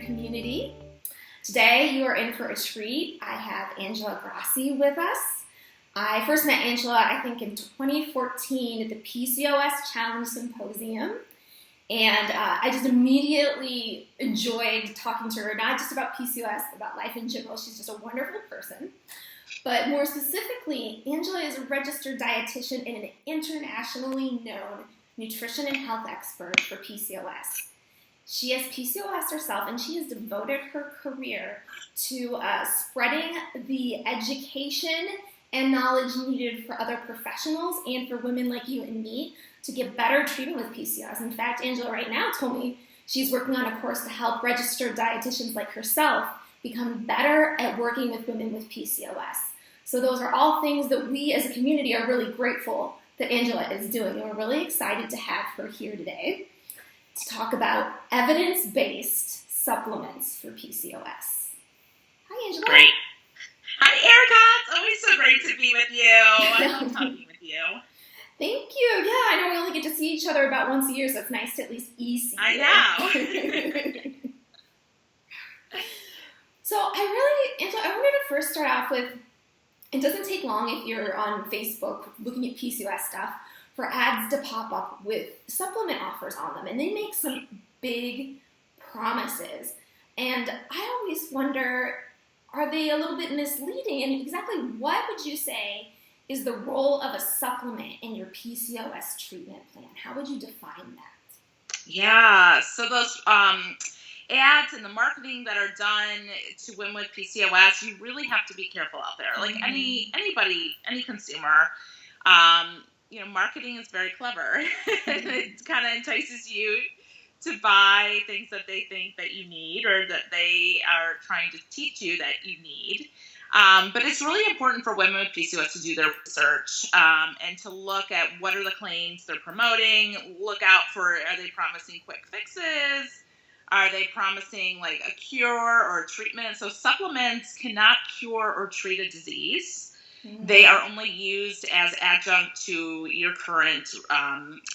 community. Today you are in for a treat. I have Angela Grassi with us. I first met Angela, I think, in 2014 at the PCOS Challenge Symposium. And I just immediately enjoyed talking to her, not just about PCOS, but about life in general. She's just a wonderful person. But more specifically, Angela is a registered dietitian and an internationally known nutrition and health expert for PCOS. She has PCOS herself, and she has devoted her career to spreading the education and knowledge needed for other professionals and for women like you and me to get better treatment with PCOS. In fact, Angela right now told me she's working on a course to help registered dietitians like herself become better at working with women with PCOS. So those are all things that we as a community are really grateful that Angela is doing. And we're really excited to have her here today to talk about evidence-based supplements for PCOS. Hi, Angela. Great. Hi, Erica. It's always so great to be with you. I love talking with you. Thank you. Yeah, I know we only get to see each other about once a year, so it's nice to at least see you. I know. So Angela, I wanted to first start off with, it doesn't take long if you're on Facebook looking at PCOS stuff for ads to pop up with supplement offers on them, and they make some big promises. And I always wonder, are they a little bit misleading? And exactly what would you say is the role of a supplement in your PCOS treatment plan? How would you define that? Yeah, so those ads and the marketing that are done to women with PCOS, you really have to be careful out there. Like anybody, any consumer, marketing is very clever. It kind of entices you to buy things that they think that you need or that they are trying to teach you that you need. But it's really important for women with PCOS to do their research and to look at what are the claims they're promoting. Look out for, are they promising quick fixes? Are they promising like a cure or a treatment? So supplements cannot cure or treat a disease. Mm-hmm. They are only used as adjunct to your current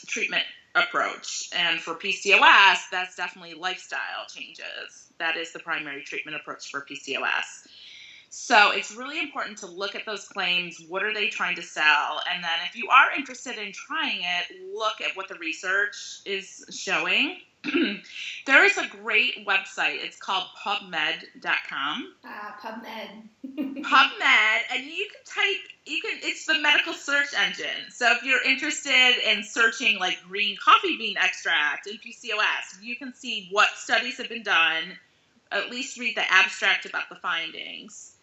treatment approach. And for PCOS, that's definitely lifestyle changes. That is the primary treatment approach for PCOS. So it's really important to look at those claims. What are they trying to sell? And then if you are interested in trying it, look at what the research is showing. There is a great website. It's called PubMed.com. PubMed. PubMed, and it's the medical search engine. So if you're interested in searching like green coffee bean extract in PCOS, you can see what studies have been done, at least read the abstract about the findings.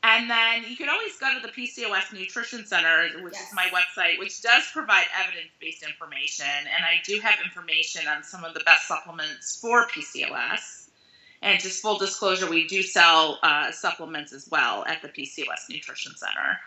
And then you can always go to the PCOS Nutrition Center, which is my website, which does provide evidence-based information. And I do have information on some of the best supplements for PCOS. And just full disclosure, we do sell supplements as well at the PCOS Nutrition Center.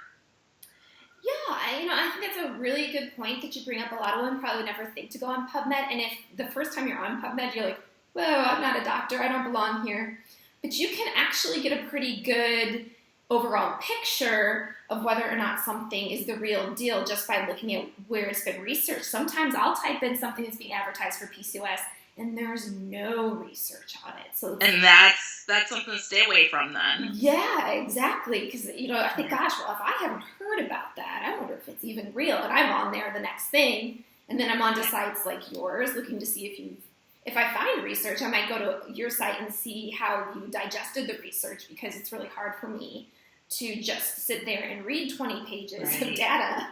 Yeah, I think that's a really good point that you bring up. A lot of women probably never think to go on PubMed. And if the first time you're on PubMed, you're like, well, I'm not a doctor, I don't belong here. But you can actually get a pretty good overall picture of whether or not something is the real deal just by looking at where it's been researched. Sometimes I'll type in something that's being advertised for PCOS and there's no research on it. And that's something to stay away from then. Yeah, exactly. Because, I think, gosh, well, if I haven't heard about that, I wonder if it's even real. And I'm on there the next thing. And then I'm on to sites like yours looking to see if I find research, I might go to your site and see how you digested the research, because it's really hard for me to just sit there and read 20 pages of data.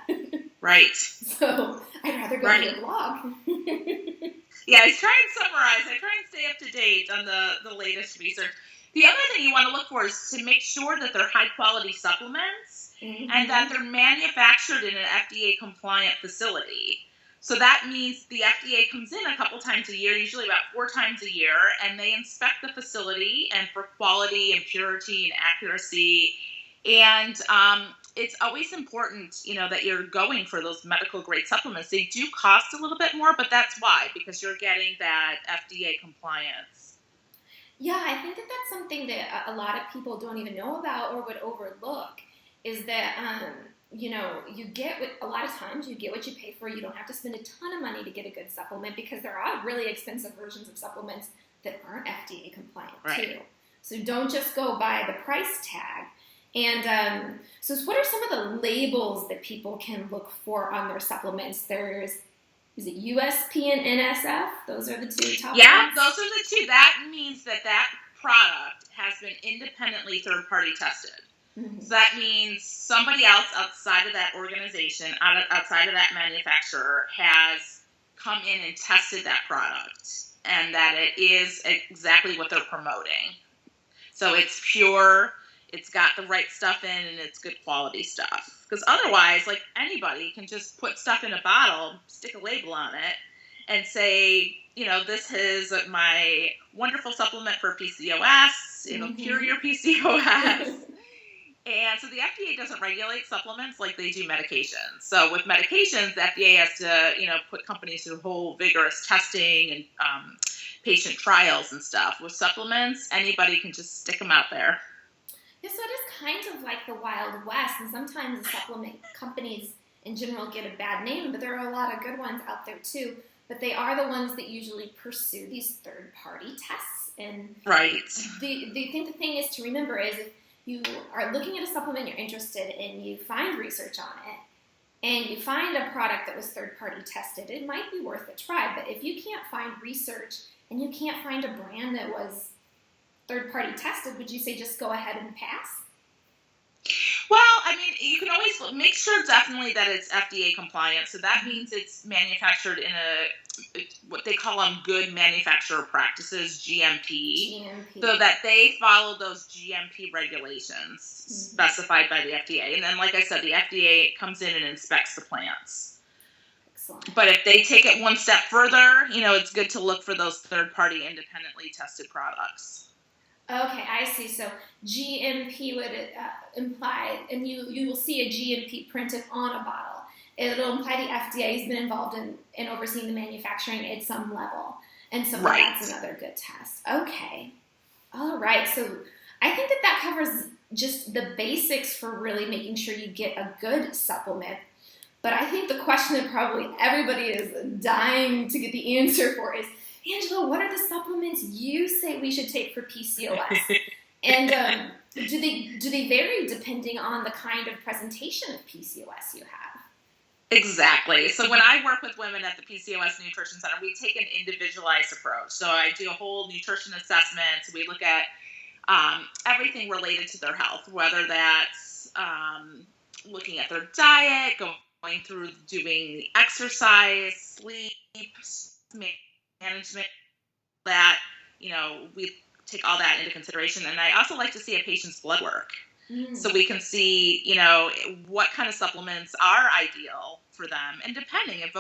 Right. So I'd rather go to your blog. Yeah, I try and summarize. I try and stay up to date on the latest research. The other thing you want to look for is to make sure that they're high-quality supplements and that they're manufactured in an FDA-compliant facility. So that means the FDA comes in a couple times a year, usually about 4 times a year, and they inspect the facility and for quality and purity and accuracy. And it's always important, that you're going for those medical grade supplements. They do cost a little bit more, but that's why, because you're getting that FDA compliance. Yeah, I think that that's something that a lot of people don't even know about or would overlook, is that you get a lot of times you get what you pay for. You don't have to spend a ton of money to get a good supplement, because there are really expensive versions of supplements that aren't FDA compliant Right. too. So don't just go by the price tag. And so what are some of the labels that people can look for on their supplements? Is it USP and NSF? Those are the two top Yeah, ones? those are the two. That means that product has been independently third-party tested. Mm-hmm. So that means somebody else outside of that organization, outside of that manufacturer, has come in and tested that product, and that it is exactly what they're promoting. So it's pure, it's got the right stuff in, and it's good quality stuff. Because otherwise, like, anybody can just put stuff in a bottle, stick a label on it, and say, this is my wonderful supplement for PCOS. It'll cure your PCOS. And so the FDA doesn't regulate supplements like they do medications. So with medications, the FDA has to, put companies through whole vigorous testing and patient trials and stuff. With supplements, anybody can just stick them out there. Yeah, so it is kind of like the Wild West, and sometimes the supplement companies in general get a bad name, but there are a lot of good ones out there too. But they are the ones that usually pursue these third-party tests. And right. The thing is to remember is if you are looking at a supplement you're interested in, you find research on it, and you find a product that was third-party tested, it might be worth a try. But if you can't find research and you can't find a brand that was third-party tested, would you say just go ahead and pass? Well, I mean, you can always make sure definitely that it's FDA compliant. So that means it's manufactured in what they call good manufacturer practices, GMP. So that they follow those GMP regulations specified by the FDA. And then, like I said, the FDA comes in and inspects the plants. Excellent. But if they take it one step further, it's good to look for those third-party independently tested products. Okay, I see. So GMP would imply, and you will see a GMP printed on a bottle. It'll imply the FDA has been involved in overseeing the manufacturing at some level. And so that's another good test. Okay. All right. So I think that covers just the basics for really making sure you get a good supplement. But I think the question that probably everybody is dying to get the answer for is, Angela, what are the supplements you say we should take for PCOS? And do they vary depending on the kind of presentation of PCOS you have? Exactly. So when I work with women at the PCOS Nutrition Center, we take an individualized approach. So I do a whole nutrition assessment. So we look at everything related to their health, whether that's looking at their diet, going through doing exercise, sleep, management, that, we take all that into consideration. And I also like to see a patient's blood work. So we can see, what kind of supplements are ideal for them. And depending if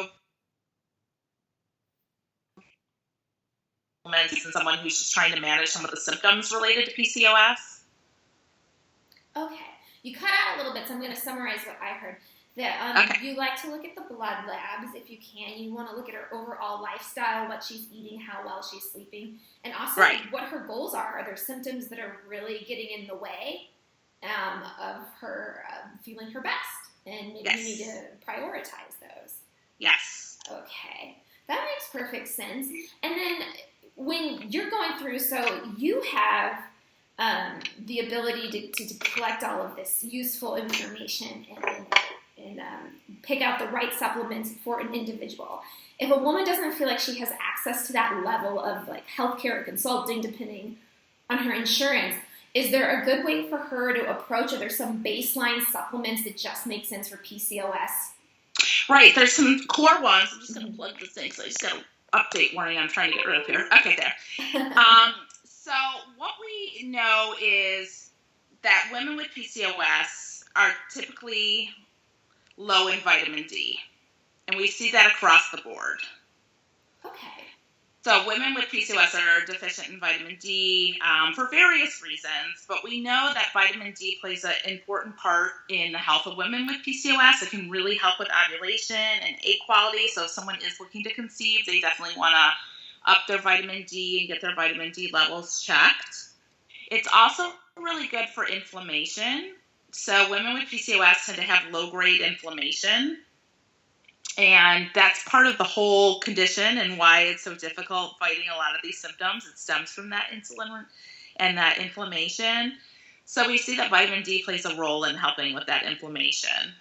someone who's just trying to manage some of the symptoms related to PCOS. Okay. You cut out a little bit, so I'm going to summarize what I heard. That you like to look at the blood labs if you can. You want to look at her overall lifestyle, what she's eating, how well she's sleeping, and also what her goals are. Are there symptoms that are really getting in the way of her feeling her best? And maybe you need to prioritize those. Yes. Okay. That makes perfect sense. And then when you're going through, so you have the ability to collect all of this useful information and pick out the right supplements for an individual. If a woman doesn't feel like she has access to that level of like healthcare or consulting, depending on her insurance, is there a good way for her to approach? Are there some baseline supplements that just make sense for PCOS? Right. There's some core ones. I'm just going to plug this in because I just got an update warning I'm trying to get rid of here. Okay, there. So what we know is that women with PCOS are typically low in vitamin D. And we see that across the board. Okay. So women with PCOS are deficient in vitamin D for various reasons, but we know that vitamin D plays an important part in the health of women with PCOS. It can really help with ovulation and egg quality. So if someone is looking to conceive, they definitely want to up their vitamin D and get their vitamin D levels checked. It's also really good for inflammation. So women with PCOS tend to have low-grade inflammation. And that's part of the whole condition and why it's so difficult fighting a lot of these symptoms. It stems from that insulin and that inflammation. So we see that vitamin D plays a role in helping with that inflammation.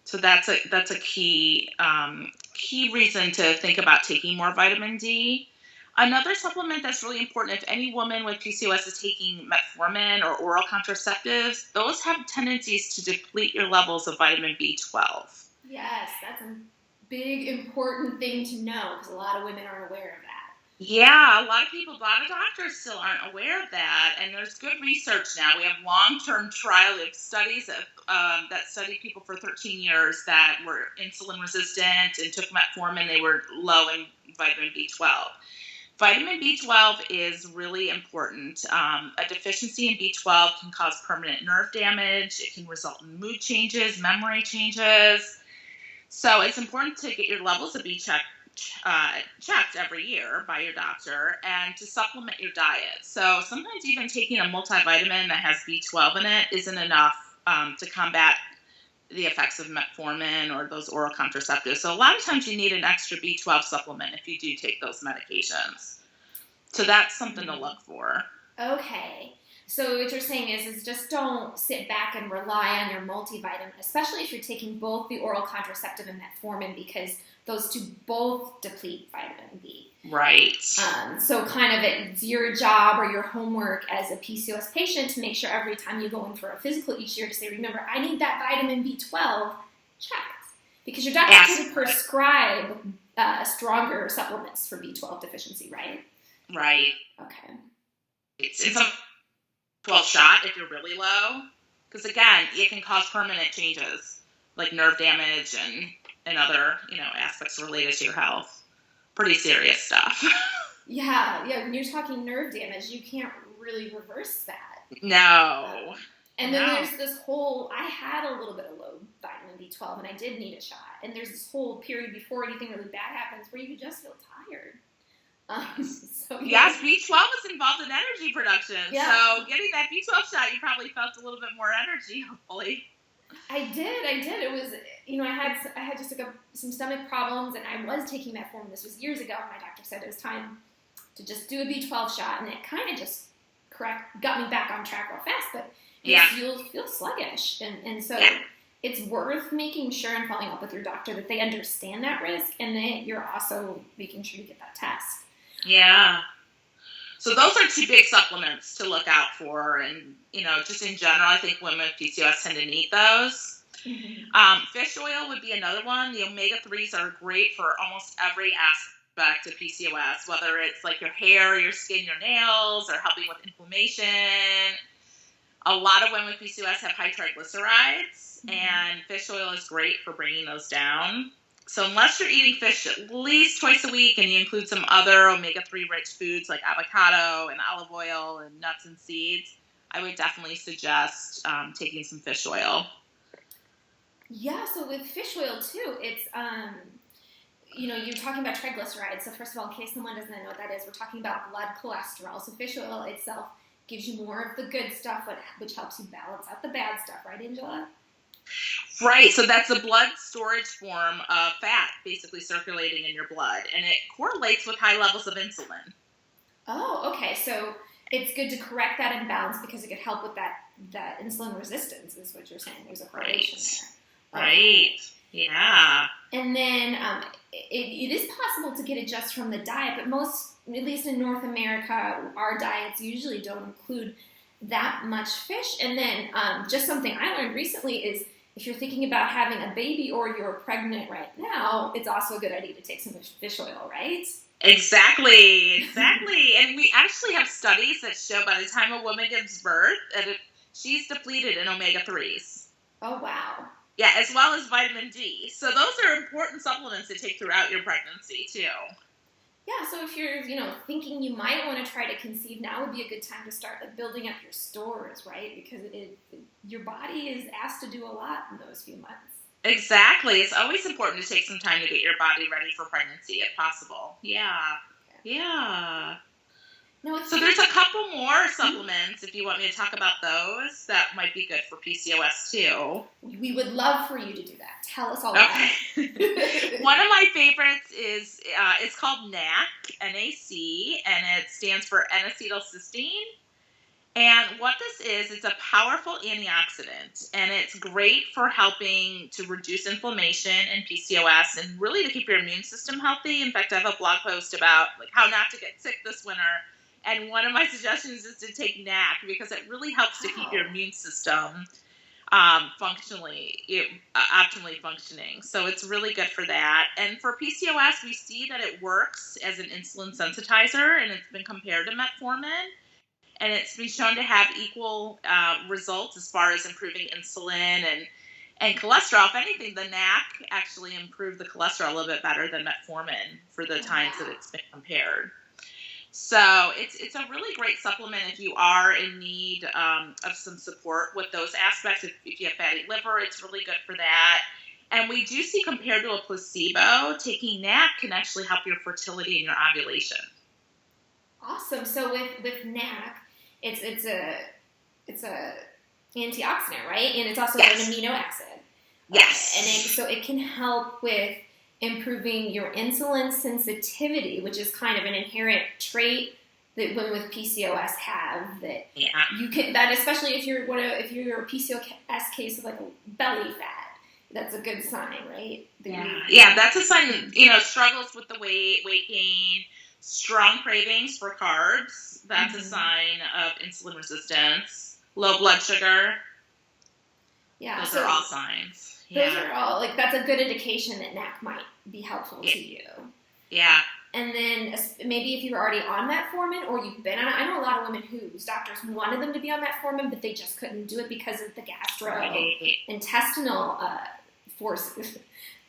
So that's a key reason to think about taking more vitamin D. Another supplement that's really important, if any woman with PCOS is taking metformin or oral contraceptives, those have tendencies to deplete your levels of vitamin B12. Yes, that's a big, important thing to know because a lot of women aren't aware of that. Yeah, a lot of doctors still aren't aware of that, and there's good research now. We have long-term trial of studies that studied people for 13 years that were insulin resistant and took metformin. They were low in vitamin B12. Vitamin B12 is really important. A deficiency in B12 can cause permanent nerve damage. It can result in mood changes, memory changes. So it's important to get your levels of B checked every year by your doctor and to supplement your diet. So sometimes even taking a multivitamin that has B12 in it isn't enough to combat the effects of metformin or those oral contraceptives. So a lot of times you need an extra B12 supplement if you do take those medications. So that's something to look for. Okay. So what you're saying is just don't sit back and rely on your multivitamin, especially if you're taking both the oral contraceptive and metformin, because those two both deplete vitamin B. Right. So kind of it's your job or your homework as a PCOS patient to make sure every time you go in for a physical each year to say, remember, I need that vitamin B12 checked. Because your doctor can prescribe stronger supplements for B12 deficiency, right? Right. Okay. It's a 12 shot if you're really low. Because again, it can cause permanent changes like nerve damage and other, aspects related to your health. Pretty serious stuff. Yeah. When you're talking nerve damage, you can't really reverse that. No. And then there's this whole, I had a little bit of low vitamin B12 and I did need a shot. And there's this whole period before anything really bad happens where you just feel tired. Yes, B12 is involved in energy production. Yeah. So getting that B12 shot, you probably felt a little bit more energy, hopefully. I did. It was, I had just some stomach problems and I was taking metformin. This was years ago. And my doctor said it was time to just do a B12 shot. And it kind of just got me back on track real fast. But you'll feel sluggish. And so it's worth making sure and following up with your doctor that they understand that risk and that you're also making sure you get that test. Yeah. So those are two big supplements to look out for. And, just in general, I think women with PCOS tend to need those. Mm-hmm. Fish oil would be another one. The omega-3s are great for almost every aspect of PCOS, whether it's like your hair, your skin, your nails, or helping with inflammation. A lot of women with PCOS have high triglycerides, mm-hmm. and fish oil is great for bringing those down. So unless you're eating fish at least twice a week and you include some other omega-3 rich foods like avocado and olive oil and nuts and seeds, I would definitely suggest taking some fish oil. Yeah, so with fish oil too, it's, you're talking about triglycerides. So first of all, in case someone doesn't know what that is, we're talking about blood cholesterol. So fish oil itself gives you more of the good stuff, which helps you balance out the bad stuff, right, Angela? Right, so that's a blood storage form of fat basically circulating in your blood, and it correlates with high levels of insulin. Oh, okay, so it's good to correct that imbalance because it could help with that insulin resistance is what you're saying. There's a correlation there. Okay. Right, yeah. And then it is possible to get it just from the diet, but most, at least in North America, our diets usually don't include that much fish. And then just something I learned recently is if you're thinking about having a baby or you're pregnant right now, it's also a good idea to take some fish oil, right? Exactly. And we actually have studies that show by the time a woman gives birth, that she's depleted in omega-3s. Oh, wow. Yeah, as well as vitamin D. So those are important supplements to take throughout your pregnancy, too. Yeah, so if you're, thinking you might want to try to conceive, now would be a good time to start building up your stores, right? Because your body is asked to do a lot in those few months. Exactly. It's always important to take some time to get your body ready for pregnancy if possible. Yeah. Okay. Yeah. No, So there's a couple more supplements, if you want me to talk about those, that might be good for PCOS too. We would love for you to do that. Tell us all about it. One of my favorites is, it's called NAC, N-A-C, and it stands for N-acetylcysteine. And what this is, it's a powerful antioxidant, and it's great for helping to reduce inflammation in PCOS and really to keep your immune system healthy. In fact, I have a blog post about like how not to get sick this winter. And one of my suggestions is to take NAC because it really helps to keep your immune system optimally functioning. So it's really good for that. And for PCOS, we see that it works as an insulin sensitizer, and it's been compared to metformin. And it's been shown to have equal results as far as improving insulin and cholesterol. If anything, the NAC actually improved the cholesterol a little bit better than metformin for the times that it's been compared. So it's a really great supplement if you are in need of some support with those aspects. If you have fatty liver, it's really good for that. And we do see, compared to a placebo, taking NAC can actually help your fertility and your ovulation. Awesome. So with NAC, it's a antioxidant, right? And it's also an amino acid. Yes. And it can help with improving your insulin sensitivity, which is kind of an inherent trait that women with PCOS have. That you can, that especially if you're a PCOS case with like a belly fat, that's a good sign, right? That's a sign. Struggles with the weight gain, strong cravings for carbs. That's a sign of insulin resistance. Low blood sugar. Yeah, those are all signs. Those are all, like, that's a good indication that NAC might be helpful to you. Yeah. And then maybe if you're already on metformin or you've been on it, I know a lot of women whose doctors wanted them to be on metformin, but they just couldn't do it because of the gastrointestinal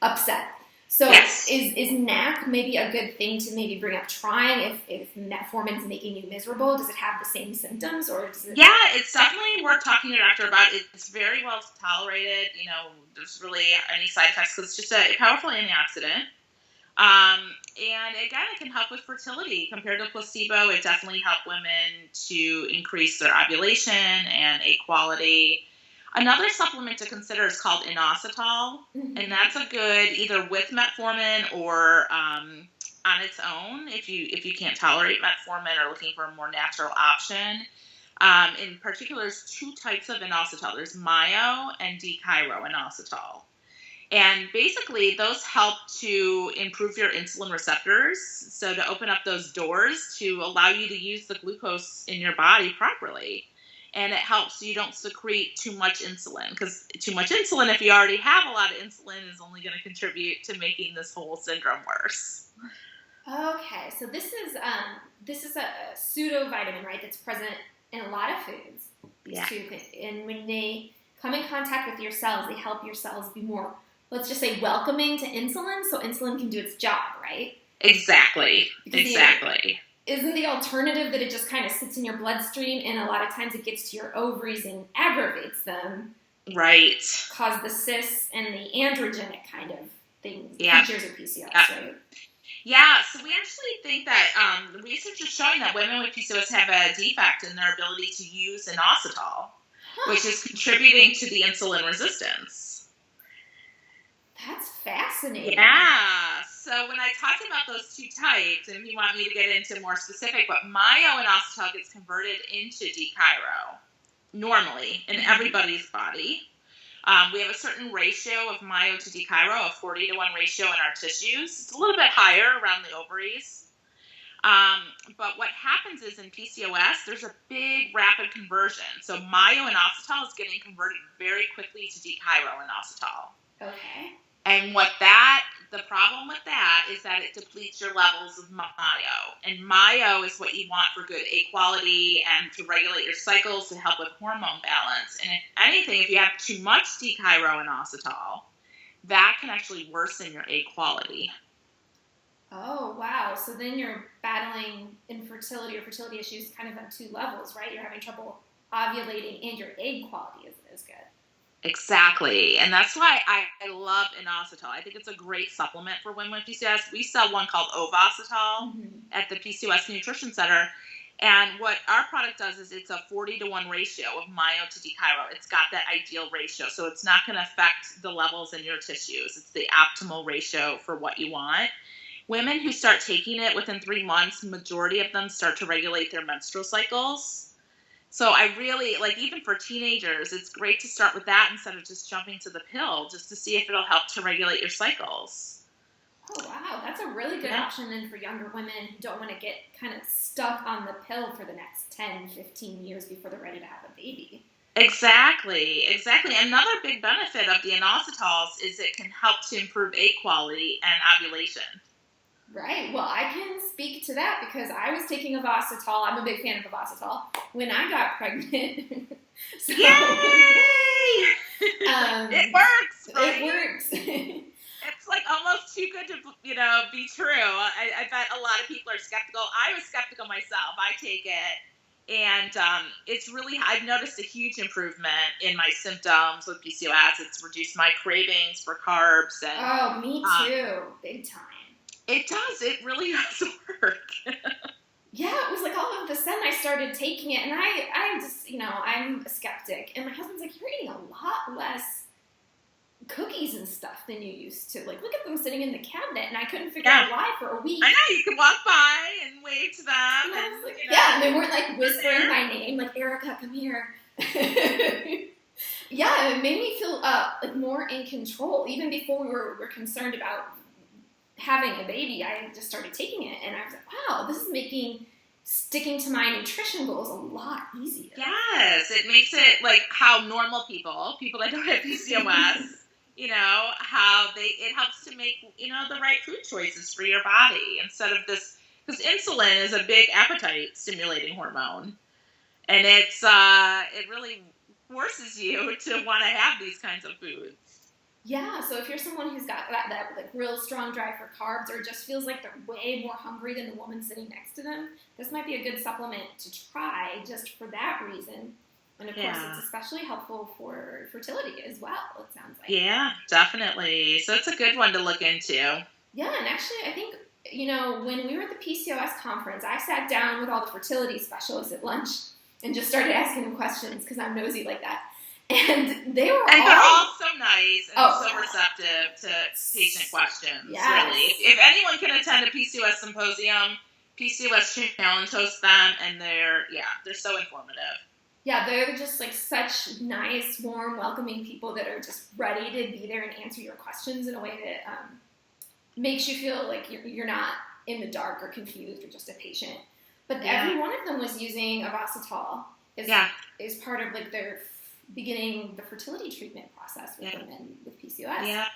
upset. So is NAC maybe a good thing to maybe bring up trying if metformin's making you miserable? Does it have the same symptoms, or does it? Yeah, it's definitely worth talking to your doctor about. It's very well tolerated. There's really any side effects because it's just a powerful antioxidant. And again, it can help with fertility. Compared to placebo, it definitely helped women to increase their ovulation and egg quality. Another supplement to consider is called inositol, and that's a good either with metformin or on its own if you can't tolerate metformin or looking for a more natural option. In particular, there's two types of inositol. There's myo and inositol. And basically, those help to improve your insulin receptors, so to open up those doors to allow you to use the glucose in your body properly. And it helps so you don't secrete too much insulin, because too much insulin, if you already have a lot of insulin, is only going to contribute to making this whole syndrome worse. Okay, so this is a pseudo vitamin, right? That's present in a lot of foods. And when they come in contact with your cells, they help your cells be more, let's just say, welcoming to insulin, so insulin can do its job, right? Exactly. Isn't the alternative that it just kind of sits in your bloodstream and a lot of times it gets to your ovaries and aggravates them? Right. Cause the cysts and the androgenic kind of things, features of PCOS, right? Yeah, so we actually think that research is showing that women with PCOS have a defect in their ability to use inositol, which is contributing to the insulin resistance. That's fascinating. Yeah. So when I talked about those two types, and if you want me to get into more specific, but myo-inositol gets converted into D-chiro normally in everybody's body. We have a certain ratio of myo to D-chiro, a 40-to-1 ratio in our tissues. It's a little bit higher around the ovaries. But what happens is in PCOS, there's a big rapid conversion. So myo-inositol is getting converted very quickly to D-chiro-inositol. Okay. And the problem with that is that it depletes your levels of myo. And myo is what you want for good egg quality and to regulate your cycles to help with hormone balance. And if anything, if you have too much D-chiro-inositol, that can actually worsen your egg quality. Oh, wow. So then you're battling infertility or fertility issues kind of on two levels, right? You're having trouble ovulating and your egg quality isn't as good. Exactly. And that's why I love inositol. I think it's a great supplement for women with PCOS. We sell one called ovasitol at the PCOS Nutrition Center. And what our product does is it's a 40-to-1 ratio of myo to D-chiro. It's got that ideal ratio. So it's not going to affect the levels in your tissues. It's the optimal ratio for what you want. Women who start taking it within 3 months, majority of them start to regulate their menstrual cycles. So I really, like, even for teenagers, it's great to start with that instead of just jumping to the pill, just to see if it'll help to regulate your cycles. Oh, wow. That's a really good option then for younger women who don't want to get kind of stuck on the pill for the next 10, 15 years before they're ready to have a baby. Exactly. Another big benefit of the inositols is it can help to improve egg quality and ovulation. Right. Well, I can speak to that because I was taking ovasitol. I'm a big fan of ovasitol when I got pregnant. So, yay! It works. Right? It works. It's like almost too good to, be true. I bet a lot of people are skeptical. I was skeptical myself. I take it, and it's really, I've noticed a huge improvement in my symptoms with PCOS. It's reduced my cravings for carbs. And, oh, me too. Big time. It does. It really does work. Yeah, it was like all of a sudden I started taking it, and I just, I'm a skeptic. And my husband's like, you're eating a lot less cookies and stuff than you used to. Like, look at them sitting in the cabinet, and I couldn't figure out why for a week. I know, you could walk by and wave to them. And I was like, and they weren't like whispering my name, like, Erica, come here. Yeah, it made me feel like more in control. Even before we were concerned about having a baby, I just started taking it, and I was like, wow, this is making sticking to my nutrition goals a lot easier. Yes, it makes it like how normal people that don't have PCOS, how it helps to make, the right food choices for your body instead of this, because insulin is a big appetite stimulating hormone, and it really forces you to want to have these kinds of foods. Yeah, so if you're someone who's got that like real strong drive for carbs, or just feels like they're way more hungry than the woman sitting next to them, this might be a good supplement to try just for that reason. And of course, it's especially helpful for fertility as well, it sounds like. Yeah, definitely. So it's a good one to look into. Yeah, and actually, I think, when we were at the PCOS conference, I sat down with all the fertility specialists at lunch and just started asking them questions because I'm nosy like that. And they're all so nice and so receptive to patient questions. Yes. Really, if anyone can attend a PCOS symposium, PCOS Challenge hosts them, and they're so informative. Yeah, they're just like such nice, warm, welcoming people that are just ready to be there and answer your questions in a way that makes you feel like you're not in the dark or confused or just a patient. But every one of them was using ovasitol as part of like their beginning the fertility treatment process with women with PCOS. Yeah.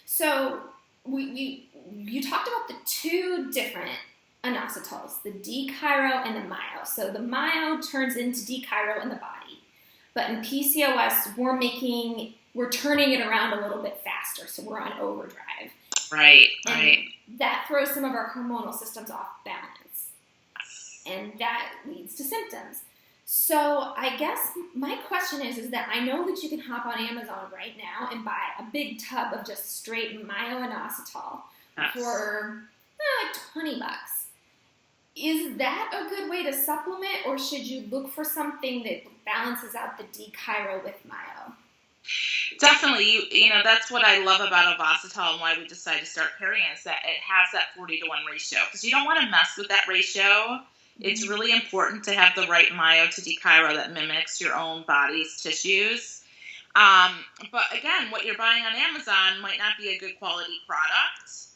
So you talked about the two different inositols, the D-chiro and the myo. So the myo turns into D-chiro in the body, but in PCOS we're turning it around a little bit faster, so we're on overdrive. Right. That throws some of our hormonal systems off balance, and that leads to symptoms. So I guess my question is that I know that you can hop on Amazon right now and buy a big tub of just straight myo-inositol for like $20. Is that a good way to supplement, or should you look for something that balances out the D-chiro with myo? Definitely. That's what I love about ovasitol and why we decided to start carrying it, is that it has that 40-to-1 ratio, because you don't want to mess with that ratio. It's really important to have the right myo to D-chiro that mimics your own body's tissues. But again, what you're buying on Amazon might not be a good quality product.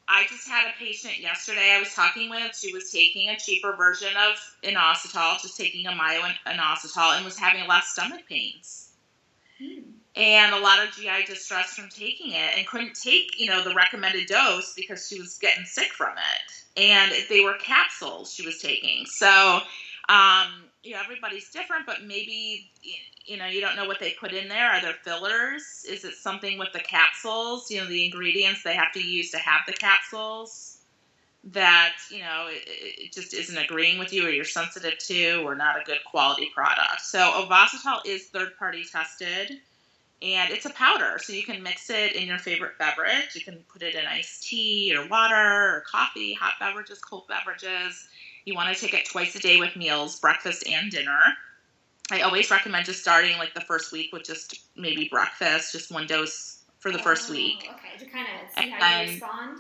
I just had a patient yesterday I was talking with. She was taking a cheaper version of inositol, just taking a myo-inositol, and was having less stomach pains. And a lot of GI distress from taking it, and couldn't take, the recommended dose because she was getting sick from it. And they were capsules she was taking. So, everybody's different, but maybe, you don't know what they put in there. Are there fillers? Is it something with the capsules, the ingredients they have to use to have the capsules that, it just isn't agreeing with you, or you're sensitive to, or not a good quality product. So ovasitol is third-party tested. And it's a powder, so you can mix it in your favorite beverage. You can put it in iced tea or water or coffee, hot beverages, cold beverages. You want to take it twice a day with meals, breakfast and dinner. I always recommend just starting like the first week with just maybe breakfast, just one dose for the first week. Okay, to kind of see how you respond.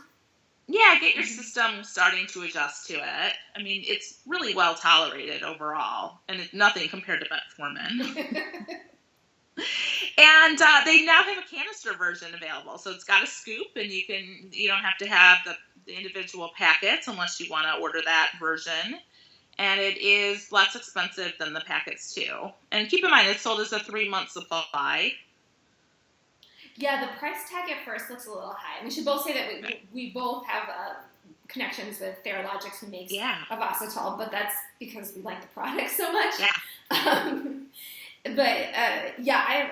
Yeah, get your system starting to adjust to it. I mean, it's really well tolerated overall, and it's nothing compared to metformin. And they now have a canister version available, so it's got a scoop, and you don't have to have the individual packets unless you want to order that version. And it is less expensive than the packets too. And keep in mind, it's sold as a 3-month supply. Yeah, the price tag at first looks a little high. And we should both say that we both have connections with Theralogics, who makes inositol, but that's because we like the product so much. Yeah.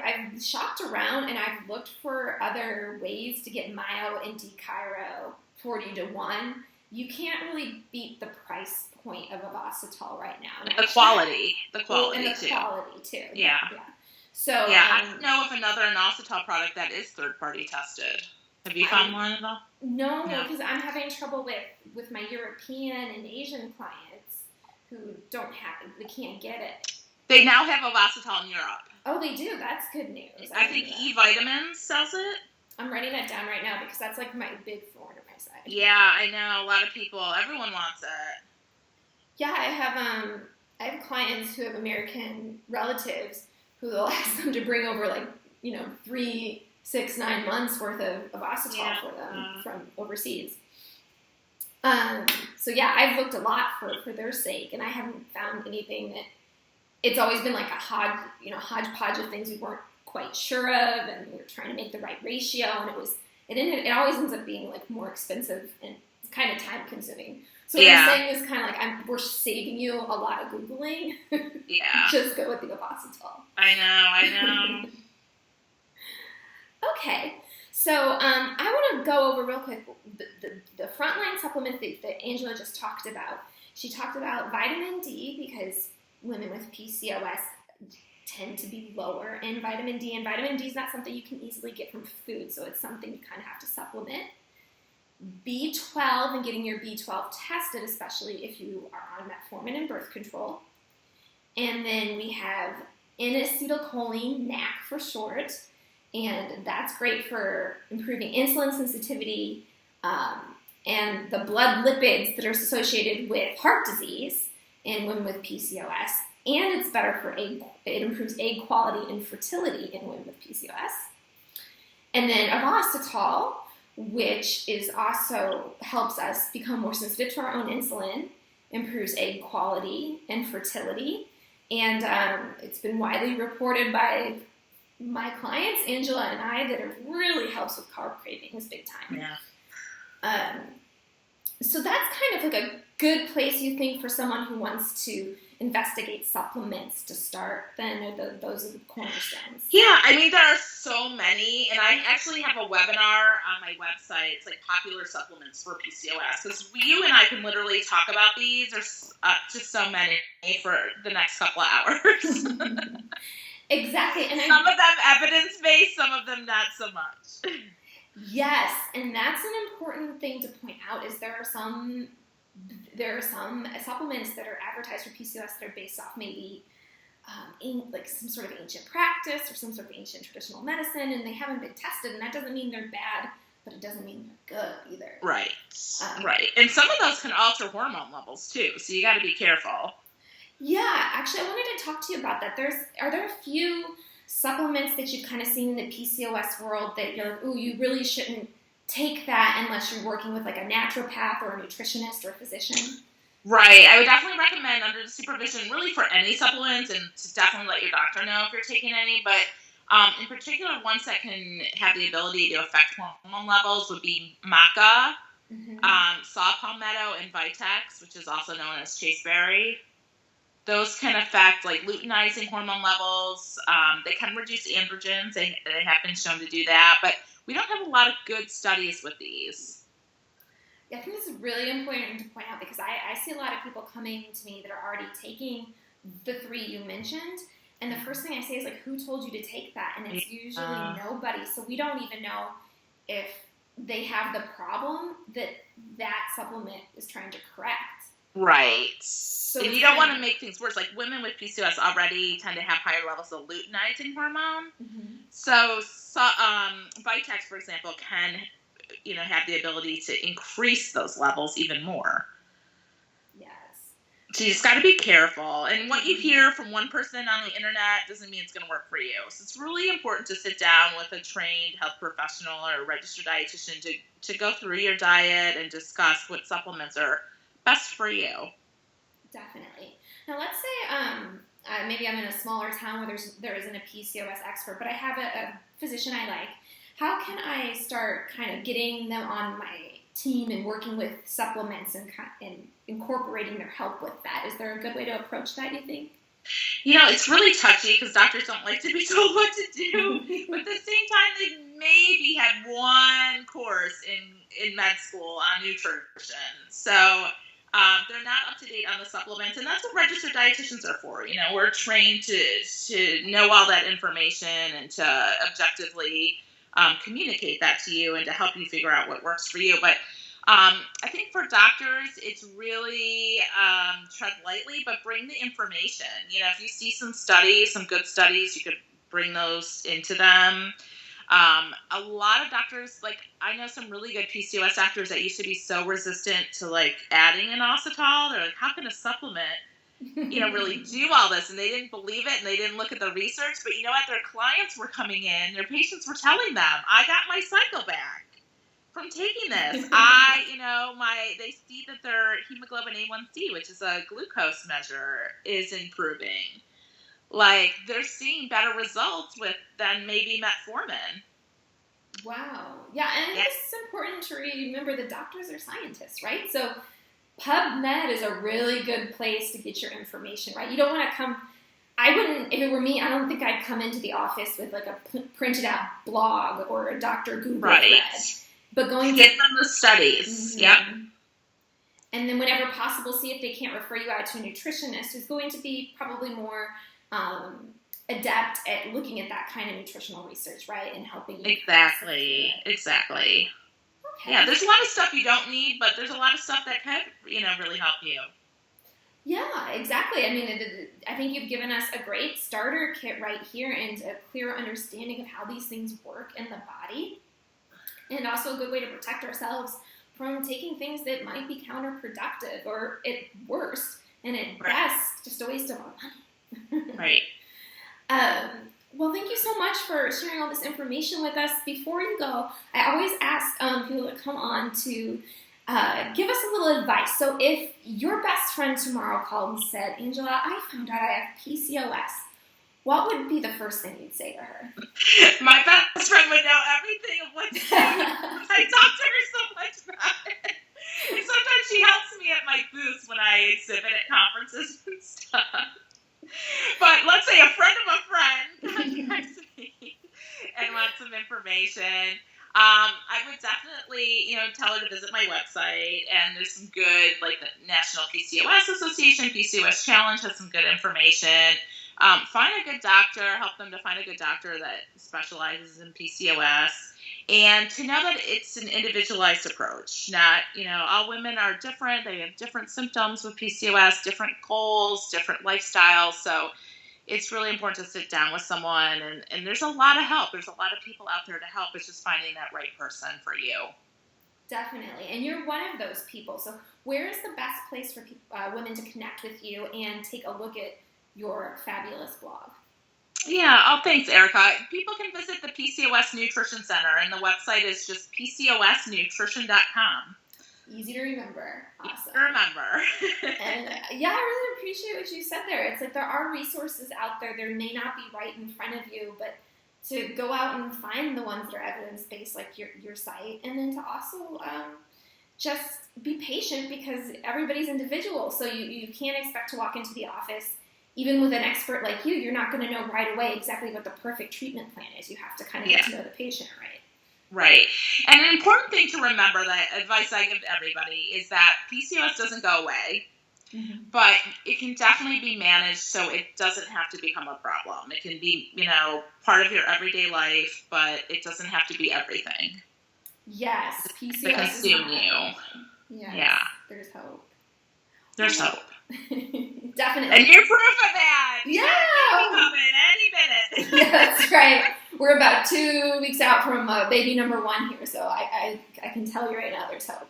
I've shopped around and I've looked for other ways to get Myo and D-Chiro 40-1. You can't really beat the price point of inositol right now. And the quality too. Quality too. Yeah. So I don't know of another inositol product that is third-party tested. Have you found one at all? No, because I'm having trouble with my European and Asian clients who they can't get it. They now have inositol in Europe. Oh, they do? That's good news. I think E-Vitamins sells it. I'm writing that down right now because that's like my big thorn in my side. Yeah, I know. A lot of people, everyone wants it. Yeah, I have clients who have American relatives who they'll ask them to bring over 3, 6, 9 months worth of inositol for them from overseas. I've looked a lot for their sake, and I haven't found anything that. It's always been like a hodgepodge of things we weren't quite sure of, and we were trying to make the right ratio, and it always ends up being like more expensive and kind of time consuming. So what I'm saying is kind of like we're saving you a lot of Googling. Yeah. Just go with the inositol. I know. Okay. So I want to go over real quick the frontline supplements that Angela just talked about. She talked about vitamin D because women with PCOS tend to be lower in vitamin D, and vitamin D is not something you can easily get from food, so it's something you kind of have to supplement. B12 and getting your B12 tested, especially if you are on metformin and birth control. And then we have inositol, NAC for short, and that's great for improving insulin sensitivity and the blood lipids that are associated with heart disease in women with PCOS, and it's better it improves egg quality and fertility in women with PCOS. And then inositol, which is also helps us become more sensitive to our own insulin, improves egg quality and fertility, and it's been widely reported by my clients, Angela and I, that it really helps with carb cravings big time. Yeah. So that's kind of like a good place, you think, for someone who wants to investigate supplements to start, then those are the cornerstones. Yeah, I mean, there are so many, and I actually have a webinar on my website. It's like popular supplements for PCOS, because you and I can literally talk about these. There's just so many for the next couple of hours. Exactly. And some of them evidence-based, some of them not so much. Yes, and that's an important thing to point out, is there are some supplements that are advertised for PCOS that are based off maybe like some sort of ancient practice or some sort of ancient traditional medicine, and they haven't been tested, and that doesn't mean they're bad, but it doesn't mean they're good either. Right. Right. And some of those can alter hormone levels too, so you got to be careful. Yeah, actually, I wanted to talk to you about that. Are there a few supplements that you've kind of seen in the PCOS world that you're like, ooh, you really shouldn't take that unless you're working with like a naturopath or a nutritionist or a physician? Right. I would definitely recommend under the supervision really for any supplements, and to definitely let your doctor know if you're taking any, but in particular ones that can have the ability to affect hormone levels would be maca, saw palmetto, and vitex, which is also known as chasteberry. Those can affect like luteinizing hormone levels. They can reduce androgens. They have been shown to do that, but we don't have a lot of good studies with these. Yeah, I think this is really important to point out, because I see a lot of people coming to me that are already taking the 3 you mentioned, and the first thing I say is like, who told you to take that? And it's usually nobody, so we don't even know if they have the problem that supplement is trying to correct. Right. So And you don't want to make things worse. Like women with PCOS already tend to have higher levels of luteinizing hormone. Mm-hmm. So Vitex, for example, can, have the ability to increase those levels even more. Yes. So you just got to be careful. And what you hear from one person on the internet doesn't mean it's going to work for you. So it's really important to sit down with a trained health professional or a registered dietitian to go through your diet and discuss what supplements are best for you. Definitely. Now, let's say maybe I'm in a smaller town where there isn't a PCOS expert, but I have a physician I like. How can I start kind of getting them on my team and working with supplements and incorporating their help with that? Is there a good way to approach that, you think? It's really touchy because doctors don't like to be told what to do. But at the same time, they maybe had one course in med school on nutrition. So they're not up to date on the supplements. And that's what registered dietitians are for. We're trained to know all that information and to objectively communicate that to you and to help you figure out what works for you. But I think for doctors, it's really tread lightly, but bring the information. If you see some studies, some good studies, you could bring those into them. A lot of doctors, like I know some really good PCOS doctors that used to be so resistant to like adding inositol. They're like, how can a supplement, really do all this? And they didn't believe it and they didn't look at the research. But you know what? Their clients were coming in, their patients were telling them, I got my cycle back from taking this. They see that their hemoglobin A1C, which is a glucose measure, is improving. Like they're seeing better results than maybe metformin. Wow. Yeah, and it's important to remember that doctors are scientists, right? So PubMed is a really good place to get your information, right? You don't want to come, if it were me, I don't think I'd come into the office with like a printed out blog or a Dr. Google thread. But get them the studies. Mm-hmm. Yep. And then whenever possible, see if they can't refer you out to a nutritionist who's going to be probably more adept at looking at that kind of nutritional research, right? And helping you. Exactly. Okay. Yeah, there's a lot of stuff you don't need, but there's a lot of stuff that can, really help you. Yeah, exactly. I mean, I think you've given us a great starter kit right here and a clear understanding of how these things work in the body. And also a good way to protect ourselves from taking things that might be counterproductive or at worst, and at best, just a waste of our money. Right. Well, thank you so much for sharing all this information with us. Before you go, I always ask people that come on to give us a little advice. So if your best friend tomorrow called and said, Angela, I found out I have PCOS, what would be the first thing you'd say to her? My best friend would know everything of what to do. I talk to her so much about it. And sometimes she helps me at my booths when I exhibit at conferences and stuff. But let's say a friend of a friend contacts me and wants some information. I would definitely, tell her to visit my website, and there's some good, like the National PCOS Association, PCOS Challenge has some good information. Find a good doctor, help them to find a good doctor that specializes in PCOS, and to know that it's an individualized approach. Not, all women are different. They have different symptoms with PCOS, different goals, different lifestyles. So it's really important to sit down with someone, and there's a lot of help. There's a lot of people out there to help. It's just finding that right person for you. Definitely. And you're one of those people. So where is the best place for women to connect with you and take a look at your fabulous blog? Yeah. Thanks, Erica. People can visit the PCOS Nutrition Center, and the website is just PCOSnutrition.com. Easy to remember. Awesome. Remember. And yeah, I really appreciate what you said there. It's like there are resources out there. There may not be right in front of you, but to go out and find the ones that are evidence-based, like your site, and then to also just be patient because everybody's individual. So you can't expect to walk into the office, even with an expert like you, you're not going to know right away exactly what the perfect treatment plan is. You have to kind of get to know the patient, right? Right. And an important thing to remember, that advice I give to everybody, is that PCOS doesn't go away, but it can definitely be managed so it doesn't have to become a problem. It can be, part of your everyday life, but it doesn't have to be everything. Yes. PCOS to consume you. Yes, yeah. There's hope. There's hope. Definitely. And you're proof of that. Yeah. Any minute. Yeah, that's right. We're about 2 weeks out from baby number 1 here, so I can tell you right now there's hope.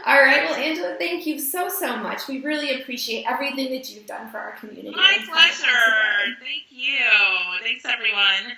All right, well, Angela, thank you so much. We really appreciate everything that you've done for our community. My pleasure. Thank you. Thanks, everyone.